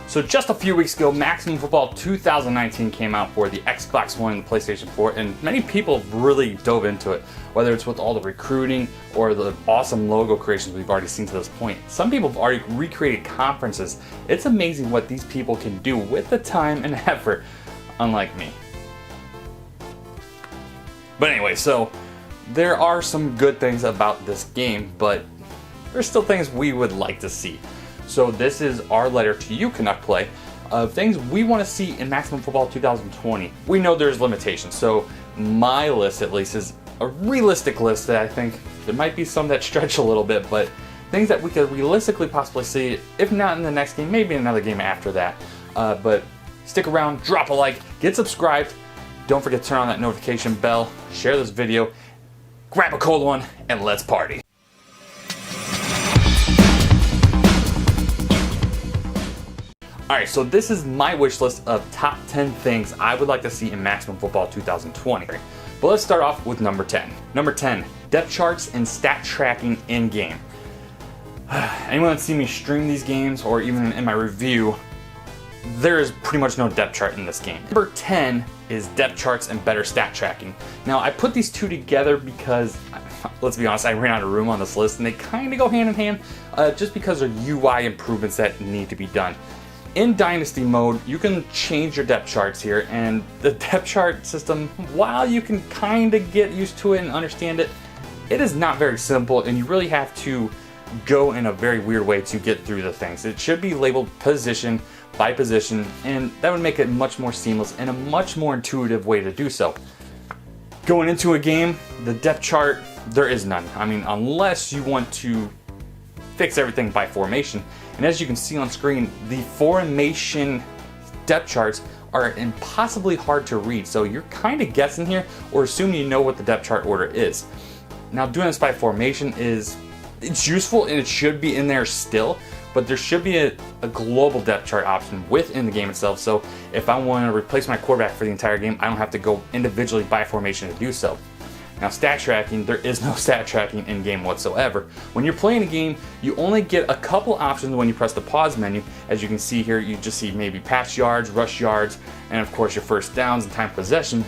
So just a few weeks ago, Maximum Football 2019 came out for the Xbox One and the PlayStation 4, and many people really dove into it, whether it's with all the recruiting or the awesome logo creations we've already seen to this point. Some people have already recreated conferences. It's amazing what these people can do with the time and effort, unlike me. But anyway, so there are some good things about this game, but there's still things we would like to see. So this is our letter to you, Canuck Play, of things we want to see in Maximum Football 2020. We know there's limitations, so my list at least is a realistic list that I think there might be some that stretch a little bit, but things that we could realistically possibly see, if not in the next game, maybe another game after that. But stick around, drop a like, get subscribed, don't forget to turn on that notification bell, share this video, grab a cold one, and let's party. Alright, so this is my wish list of top 10 things I would like to see in Maximum Football 2020. But let's start off with number 10. Number 10, depth charts and stat tracking in-game. Anyone that's seen me stream these games, or even in my review, there is pretty much no depth chart in this game. Number 10 is depth charts and better stat tracking. Now, I put these two together because, let's be honest, I ran out of room on this list, and they kind of go hand in hand, just because of UI improvements that need to be done. In Dynasty mode, you can change your depth charts here, and the depth chart system, while you can kind of get used to it and understand it, it is not very simple, and you really have to go in a very weird way to get through the things. It should be labeled position by position, and that would make it much more seamless and a much more intuitive way to do so. Going into a game, the depth chart, there is none. I mean, unless you want to fix everything by formation. And as you can see on screen, the formation depth charts are impossibly hard to read. So you're kind of guessing here or assuming you know what the depth chart order is. Now, doing this by formation it's useful and it should be in there still, but there should be a global depth chart option within the game itself. So if I want to replace my quarterback for the entire game, I don't have to go individually by formation to do so. Now, stat tracking, there is no stat tracking in game whatsoever. When you're playing a game, you only get a couple options when you press the pause menu. As you can see here, you just see maybe pass yards, rush yards, and of course your first downs and time possession.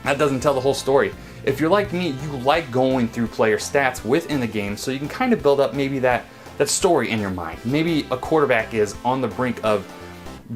That doesn't tell the whole story. If you're like me, you like going through player stats within the game so you can kind of build up maybe that story in your mind. Maybe a quarterback is on the brink of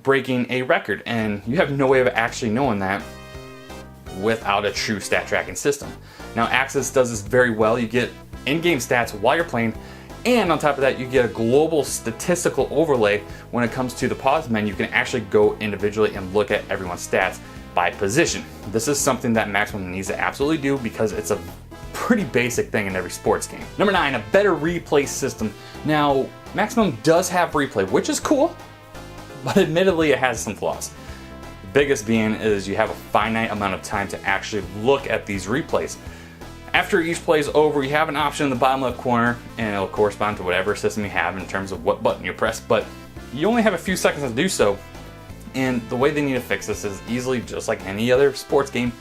breaking a record and you have no way of actually knowing that without a true stat tracking system. Now, Axis does this very well. You get in-game stats while you're playing, and on top of that, you get a global statistical overlay. When it comes to the pause menu, you can actually go individually and look at everyone's stats by position. This is something that Maximum needs to absolutely do because it's a pretty basic thing in every sports game. Number 9, a better replay system. Now, Maximum does have replay, which is cool, but admittedly it has some flaws. The biggest being is you have a finite amount of time to actually look at these replays. After each play is over, you have an option in the bottom left corner, and it'll correspond to whatever system you have in terms of what button you press, but you only have a few seconds to do so. And the way they need to fix this is easily just like any other sports game.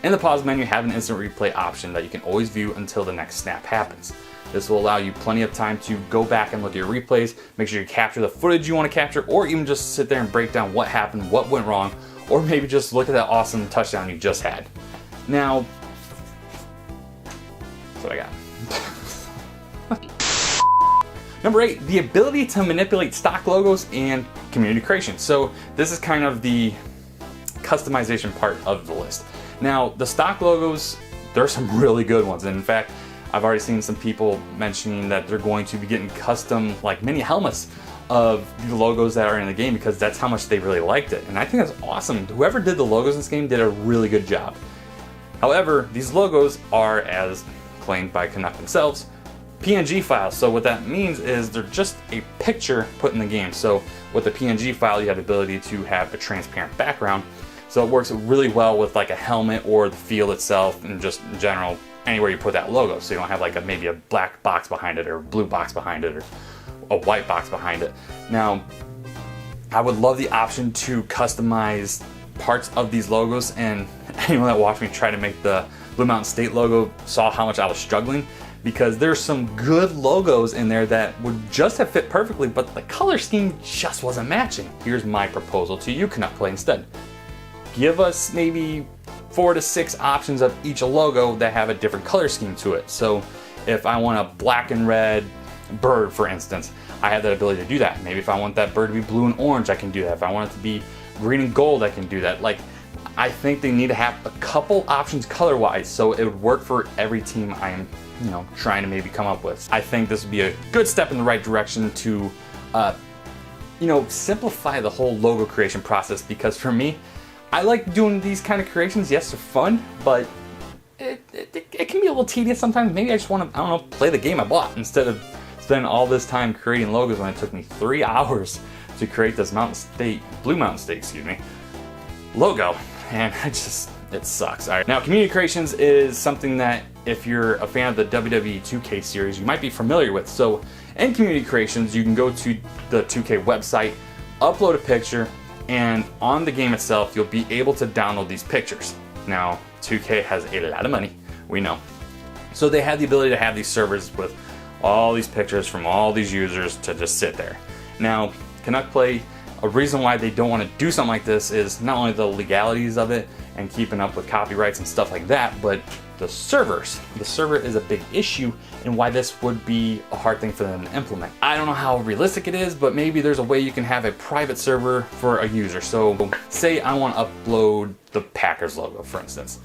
In the pause menu, you have an instant replay option that you can always view until the next snap happens. This will allow you plenty of time to go back and look at your replays, make sure you capture the footage you want to capture, or even just sit there and break down what happened, what went wrong, or maybe just look at that awesome touchdown you just had. Now, that's what I got. Number 8, the ability to manipulate stock logos and community creation. So this is kind of the customization part of the list. Now, the stock logos, there are some really good ones. And in fact, I've already seen some people mentioning that they're going to be getting custom like mini helmets of the logos that are in the game because that's how much they really liked it. And I think that's awesome. Whoever did the logos in this game did a really good job. However, these logos are, as claimed by Canuck themselves, PNG files. So what that means is they're just a picture put in the game. So with the PNG file, you have the ability to have a transparent background. So it works really well with like a helmet or the field itself and just in general, anywhere you put that logo. So you don't have like maybe a black box behind it or a blue box behind it or a white box behind it. Now, I would love the option to customize parts of these logos, and anyone that watched me try to make the Blue Mountain State logo saw how much I was struggling. because there's some good logos in there that would just have fit perfectly, but the color scheme just wasn't matching. Here's my proposal to you, Canuck Play, instead. Give us maybe 4 to 6 options of each logo that have a different color scheme to it. So if I want a black and red bird, for instance, I have that ability to do that. Maybe if I want that bird to be blue and orange, I can do that. If I want it to be green and gold, I can do that. Like, I think they need to have a couple options color-wise so it would work for every team I am, trying to maybe come up with. I think this would be a good step in the right direction to, simplify the whole logo creation process, because for me, I like doing these kind of creations. Yes, they're fun, but it can be a little tedious sometimes. Maybe I just want to, play the game I bought instead of spending all this time creating logos when it took me 3 hours to create this Blue Mountain State, logo. And it sucks. All right. Now, community creations is something that if you're a fan of the WWE 2K series, you might be familiar with. So in community creations, you can go to the 2K website, upload a picture, and on the game itself, you'll be able to download these pictures. Now, 2K has a lot of money, we know. So they have the ability to have these servers with all these pictures from all these users to just sit there. Now, Canuck Play, a reason why they don't want to do something like this is not only the legalities of it and keeping up with copyrights and stuff like that, but the servers. The server is a big issue and why this would be a hard thing for them to implement. I don't know how realistic it is, but maybe there's a way you can have a private server for a user. So say I want to upload the Packers logo, for instance.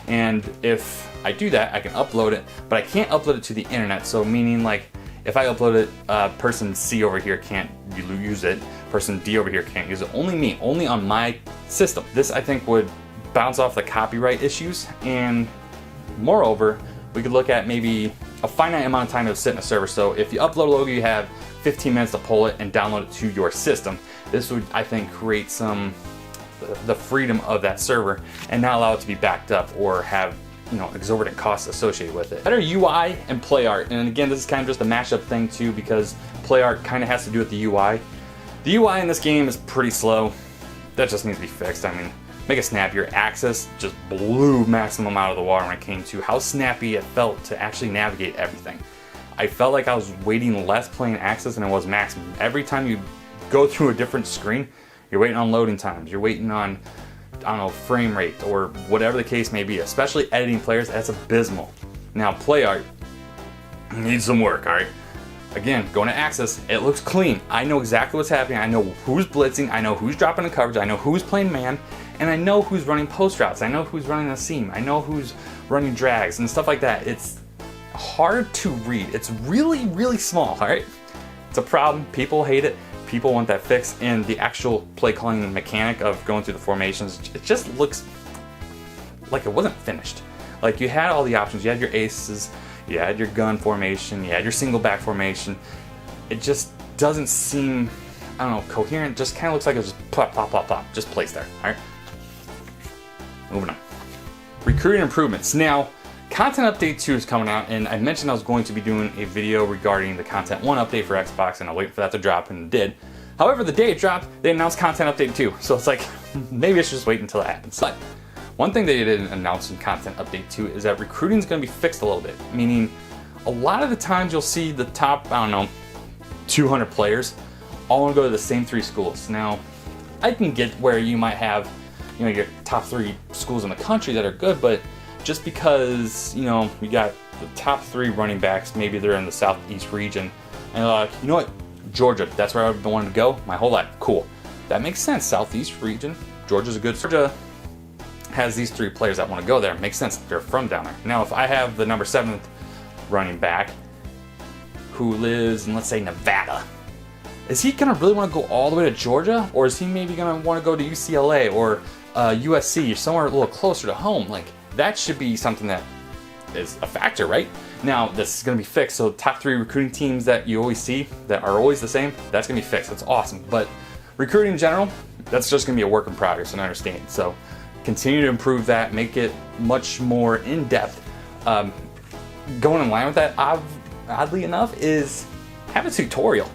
And if I do that, I can upload it, but I can't upload it to the internet. So meaning, like, if I upload it, person C over here can't use it, person D over here can't use it, only me, only on my system. This, I think, would bounce off the copyright issues, and moreover, we could look at maybe a finite amount of time to sit in a server. So if you upload a logo, you have 15 minutes to pull it and download it to your system. This would, I think, create the freedom of that server and not allow it to be backed up or have exorbitant costs associated with it. Better UI and play art. And again, this is kind of just a mashup thing too, because play art kind of has to do with the UI. The UI in this game is pretty slow. That just needs to be fixed. I mean, make it snappier. Access just blew Maximum out of the water when it came to how snappy it felt to actually navigate everything. I felt like I was waiting less playing Access than it was Maximum. Every time you go through a different screen, you're waiting on loading times, you're waiting on, frame rate or whatever the case may be. Especially editing players, that's abysmal. Now, play art needs some work, all right? Again, going to Access, it looks clean. I know exactly what's happening. I know who's blitzing, I know who's dropping the coverage, I know who's playing man, and I know who's running post routes, I know who's running a seam, I know who's running drags and stuff like that. It's hard to read. It's really, really small, all right? It's a problem. People hate it. People want that fixed, and the actual play calling mechanic of going through the formations, it just looks like it wasn't finished. Like, you had all the options. You had your aces, you had your gun formation, you had your single back formation. It just doesn't seem, coherent. Just kind of looks like it was just plop, plop, plop, plop, just placed there. All right, moving on. Recruiting improvements. Now, Content Update 2 is coming out, and I mentioned I was going to be doing a video regarding the Content 1 update for Xbox, and I'll wait for that to drop, and it did. However, the day it dropped, they announced Content Update 2, so it's like, maybe I should just wait until that happens. But one thing they didn't announce in Content Update 2 is that recruiting is going to be fixed a little bit, meaning a lot of the times you'll see the top, 200 players all want to go to the same 3 schools. Now, I can get where you might have, your top 3 schools in the country that are good, but just because, you got the top 3 running backs, maybe they're in the Southeast region, and they're like, you know what, Georgia, that's where I've been wanting to go my whole life. Cool. That makes sense. Southeast region, Georgia's a good. Georgia has these 3 players that want to go there. Makes sense. They're from down there. Now, if I have the number 7th running back who lives in, let's say, Nevada, is he going to really want to go all the way to Georgia? Or is he maybe going to want to go to UCLA or USC or somewhere a little closer to home? Like, that should be something that is a factor, right? Now, this is going to be fixed. So top 3 recruiting teams that you always see that are always the same, that's going to be fixed. That's awesome. But recruiting in general, that's just going to be a work in progress, and I understand. So continue to improve that, make it much more in-depth. Going in line with that, oddly enough, is have a tutorial.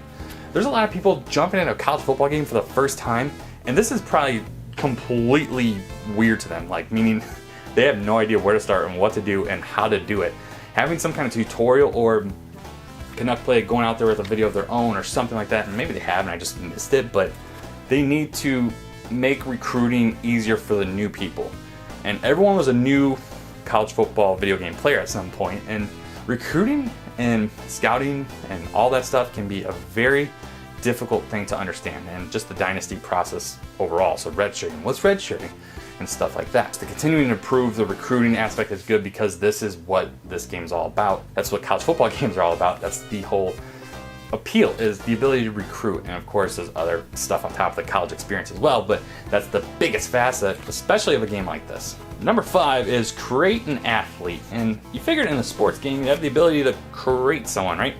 There's a lot of people jumping into a college football game for the first time, and this is probably completely weird to them, like, meaning they have no idea where to start and what to do and how to do it. having some kind of tutorial or Canuck Play going out there with a video of their own or something like that, and maybe they have and I just missed it, but they need to make recruiting easier for the new people. And everyone was a new college football video game player at some point, and recruiting and scouting and all that stuff can be a very difficult thing to understand, and just the dynasty process overall. So redshirting, what's redshirting, and stuff like that. So continuing to improve the recruiting aspect is good, because this is what this game is all about. That's what college football games are all about. That's the whole appeal, is the ability to recruit. And of course there's other stuff on top of the college experience as well, but that's the biggest facet, especially of a game like this. Number 5 is create an athlete. And you figured in a sports game you have the ability to create someone, right?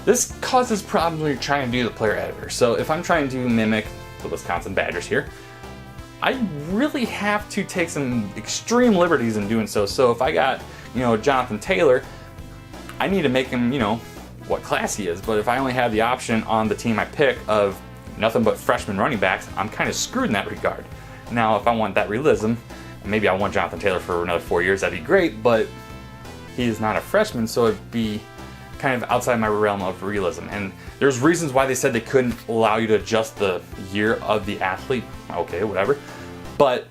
This causes problems when you're trying to do the player editor. So if I'm trying to mimic the Wisconsin Badgers here, I really have to take some extreme liberties in doing so. So if I got, Jonathan Taylor, I need to make him, what class he is. But if I only have the option on the team I pick of nothing but freshman running backs, I'm kind of screwed in that regard. Now, if I want that realism, maybe I want Jonathan Taylor for another 4 years, that'd be great, but he is not a freshman, so it'd be kind of outside my realm of realism. And there's reasons why they said they couldn't allow you to adjust the year of the athlete. Okay, whatever. But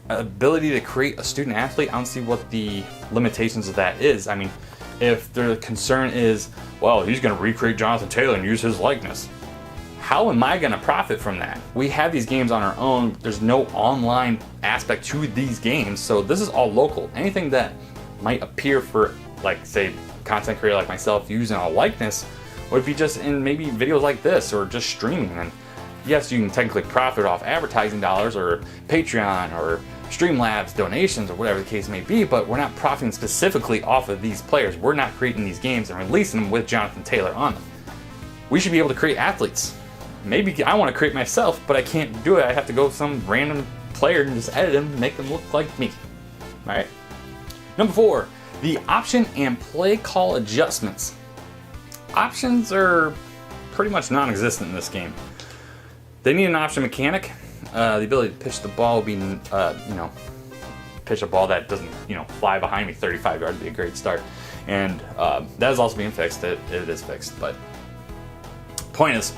ability to create a student athlete, I don't see what the limitations of that is. I mean, if the concern is, well, he's going to recreate Jonathan Taylor and use his likeness, how am I going to profit from that? We have these games on our own. There's no online aspect to these games, so this is all local. Anything that might appear for, like, say, content creator like myself using a likeness would be just in maybe videos like this or just streaming. And yes, you can technically profit off advertising dollars or Patreon or Streamlabs donations or whatever the case may be, but we're not profiting specifically off of these players. We're not creating these games and releasing them with Jonathan Taylor on them. We should be able to create athletes. Maybe I want to create myself, but I can't do it. I have to go with some random player and just edit them and make them look like me. All right. Number 4, the option and play call adjustments. Options are pretty much non-existent in this game. They need an option mechanic. The ability to pitch the ball would be, pitch a ball that doesn't, fly behind me 35 yards would be a great start. And that is also being fixed. It is fixed. But point is,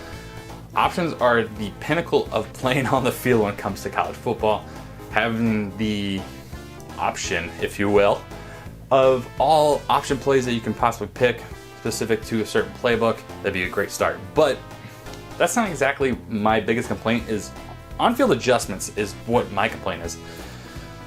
options are the pinnacle of playing on the field when it comes to college football. Having the option, if you will, of all option plays that you can possibly pick specific to a certain playbook, that'd be a great start. But that's not exactly my biggest complaint. Is on-field adjustments is what my complaint is.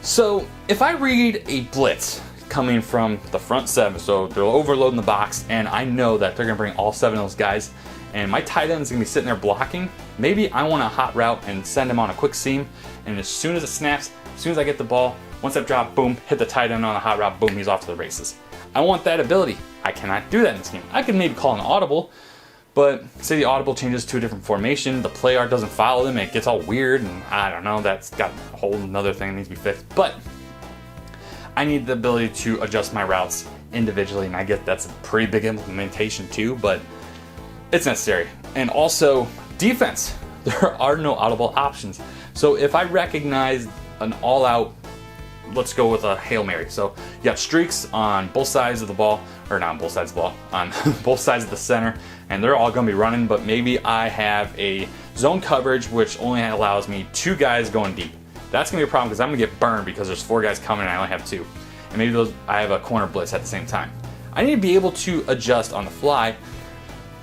So if I read a blitz coming from the front 7, so they're overloading the box, and I know that they're going to bring all 7 of those guys, and my tight end is going to be sitting there blocking, maybe I want a hot route and send him on a quick seam, and as soon as it snaps, as soon as I get the ball, one step drop, boom, hit the tight end on a hot route, boom, he's off to the races. I want that ability. I cannot do that in this game. I could maybe call an audible, but say the audible changes to a different formation, the play art doesn't follow them, it gets all weird, and I don't know, that's got a whole another thing that needs to be fixed. But I need the ability to adjust my routes individually, and I get that's a pretty big implementation too, but it's necessary. And also, defense. There are no audible options. So if I recognize an all-out, let's go with a Hail Mary. So you got streaks on both sides of the ball, or not on both sides of the ball, on both sides of the center, and they're all going to be running, but maybe I have a zone coverage which only allows me 2 guys going deep. That's going to be a problem because I'm going to get burned because there's 4 guys coming and I only have 2. And maybe I have a corner blitz at the same time. I need to be able to adjust on the fly,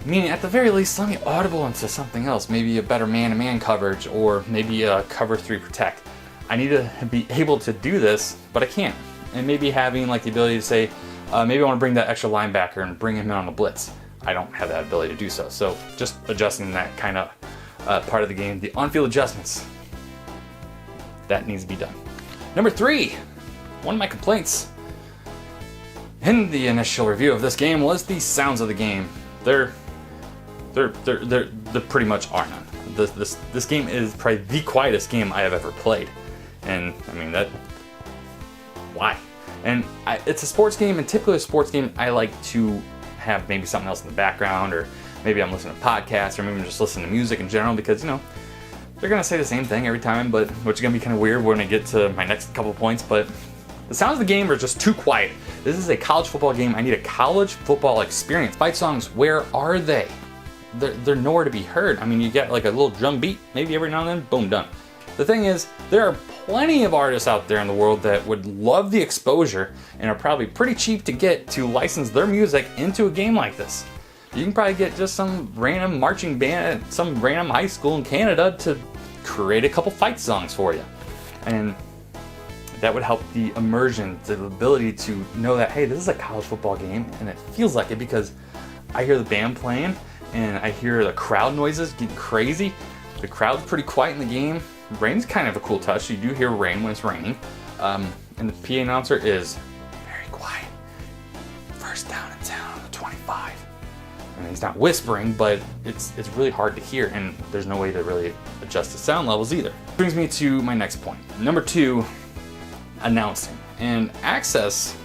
meaning at the very least, let me audible into something else, maybe a better man-to-man coverage or maybe a cover 3 protect. I need to be able to do this, but I can't. And maybe having like the ability to say, maybe I want to bring that extra linebacker and bring him in on the blitz. I don't have that ability to do so. So just adjusting that kind of part of the game, the on-field adjustments, that needs to be done. Number 3, one of my complaints in the initial review of this game was the sounds of the game. There pretty much are none. This game is probably the quietest game I have ever played. And I mean, why? And it's a sports game, and typically a sports game, I like to have maybe something else in the background, or maybe I'm listening to podcasts, or maybe I'm just listening to music in general, because, they're going to say the same thing every time, but which is going to be kind of weird when I get to my next couple of points, but The sounds of the game are just too quiet. This is a college football game. I need a college football experience. Fight songs, where are they? They're nowhere to be heard. I mean, you get like a little drum beat, maybe every now and then, boom, done. The thing is, there are plenty of artists out there in the world that would love the exposure and are probably pretty cheap to get to license their music into a game like this. You can probably get just some random marching band at some random high school in Canada to create a couple fight songs for you. And that would help the immersion, the ability to know that, hey, this is a college football game, and it feels like it because I hear the band playing and I hear the crowd noises getting crazy. The crowd's pretty quiet in the game. Rain's kind of a cool touch. You do hear rain when it's raining. And the PA announcer is very quiet. First down and 10 on the 25. And he's not whispering, but it's really hard to hear, and there's no way to really adjust the sound levels either. Brings me to my next point. Number 2, announcing. And Access,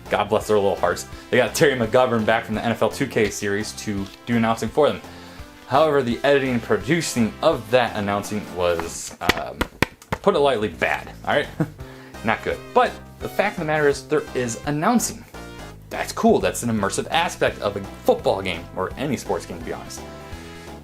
God bless their little hearts, they got Terry McGovern back from the NFL 2K series to do announcing for them. However, the editing and producing of that announcing was, put it lightly, bad. All right, not good. But the fact of the matter is, there is announcing. That's cool. That's an immersive aspect of a football game, or any sports game, to be honest.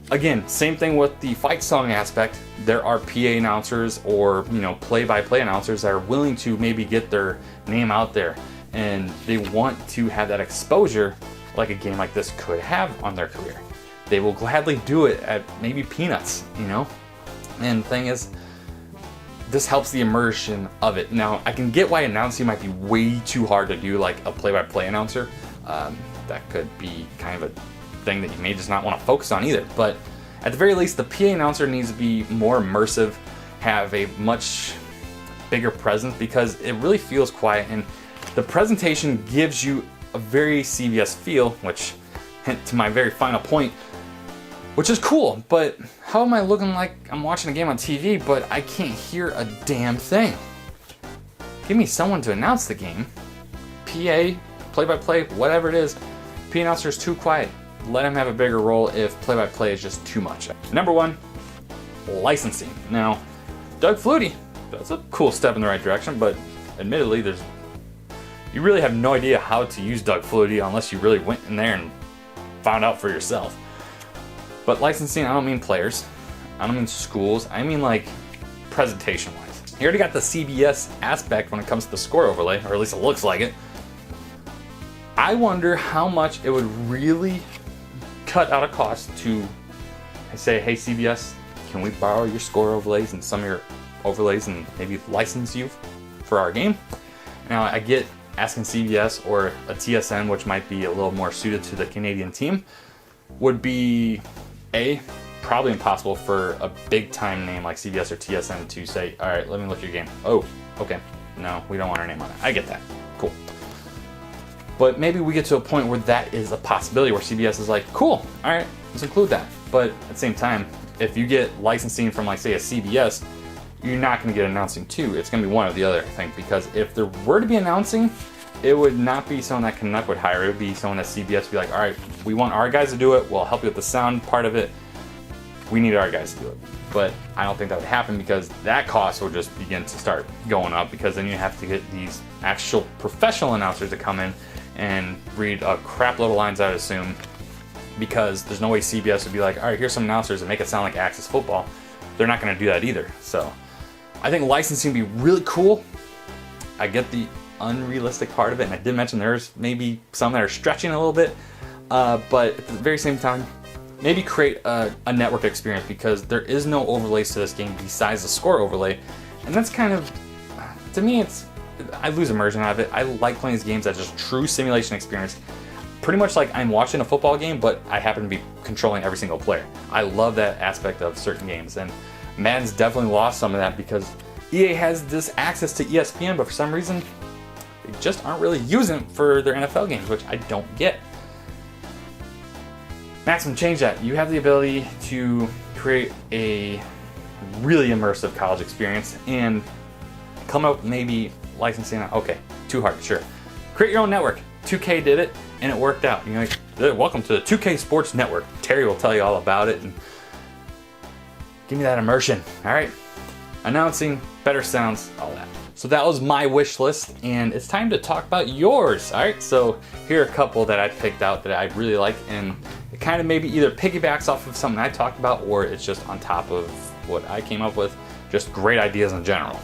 Again, same thing with the fight song aspect. There are PA announcers or, play-by-play announcers that are willing to maybe get their name out there, and they want to have that exposure like a game like this could have on their career. They will gladly do it at maybe peanuts, And the thing is, this helps the immersion of it. Now, I can get why announcing might be way too hard to do, like a play-by-play announcer. That could be kind of a thing that you may just not want to focus on either. But at the very least, the PA announcer needs to be more immersive, have a much bigger presence, because it really feels quiet, and the presentation gives you a very CBS feel, which, hint to my very final point, which is cool. But how am I looking like I'm watching a game on TV, but I can't hear a damn thing? Give me someone to announce the game. PA, play-by-play, whatever it is. PA announcer is too quiet. Let him have a bigger role if play-by-play is just too much. Number 1, licensing. Now, Doug Flutie, that's a cool step in the right direction, but admittedly, you really have no idea how to use Doug Flutie unless you really went in there and found out for yourself. But licensing, I don't mean players, I don't mean schools, I mean like presentation-wise. You already got the CBS aspect when it comes to the score overlay, or at least it looks like it. I wonder how much it would really cut out a cost to say, hey CBS, can we borrow your score overlays and some of your overlays and maybe license you for our game? Now, I get asking CBS or a TSN, which might be a little more suited to the Canadian team, would be probably impossible for a big time name like CBS or TSN to say, all right, let me look at your game. Oh, okay, no, we don't want our name on it. I get that, cool. But maybe we get to a point where that is a possibility, where CBS is like, cool, all right, let's include that. But at the same time, if you get licensing from, like, say, a CBS, you're not going to get announcing too. It's going to be one or the other, I think, because if there were to be announcing, it would not be someone that Canuck would hire. It would be someone that CBS would be like, all right, we want our guys to do it. We'll help you with the sound part of it. We need our guys to do it. But I don't think that would happen, because that cost will just begin to start going up, because then you have to get these actual professional announcers to come in and read a crap load of lines, I would assume, because there's no way CBS would be like, all right, here's some announcers and make it sound like Access Football. They're not going to do that either. So I think licensing would be really cool. I get the unrealistic part of it, and I did mention there's maybe some that are stretching a little bit, but at the very same time, maybe create a network experience, because there is no overlays to this game besides the score overlay, and that's kind of, to me, I lose immersion out of it. I like playing these games as just true simulation experience, pretty much like I'm watching a football game, but I happen to be controlling every single player. I love that aspect of certain games, and Madden's definitely lost some of that because EA has this access to ESPN, but for some reason, they just aren't really using it for their NFL games, which I don't get. Maximum, change that. You have the ability to create a really immersive college experience and come up with maybe licensing. Okay, too hard, sure. Create your own network. 2K did it, and it worked out. You're like, welcome to the 2K Sports Network. Terry will tell you all about it, and give me that immersion, all right? Announcing, better sounds, all that. So that was my wish list, and it's time to talk about yours. All right, so here are a couple that I picked out that I really like, and it kind of maybe either piggybacks off of something I talked about, or it's just on top of what I came up with. Just great ideas in general.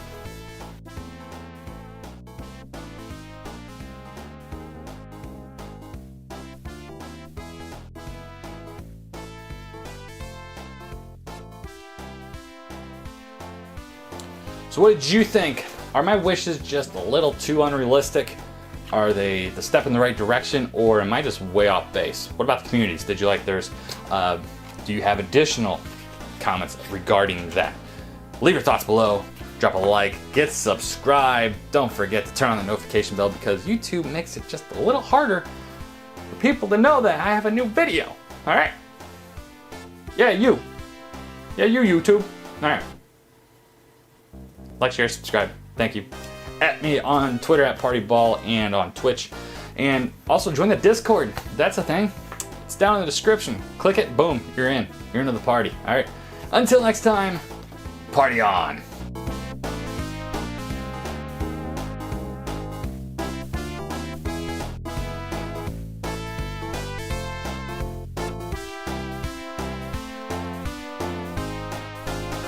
So what did you think? Are my wishes just a little too unrealistic? Are they the step in the right direction, or am I just way off base? What about the communities? Did you like theirs? Do you have additional comments regarding that? Leave your thoughts below. Drop a like, get subscribed. Don't forget to turn on the notification bell because YouTube makes it just a little harder for people to know that I have a new video. All right? Yeah, you. Yeah, you, YouTube. All right. Like, share, subscribe. Thank you. At me on Twitter at PartyBall and on Twitch. And also join the Discord. That's a thing. It's down in the description. Click it, boom, you're in. You're into the party. All right. Until next time, party on.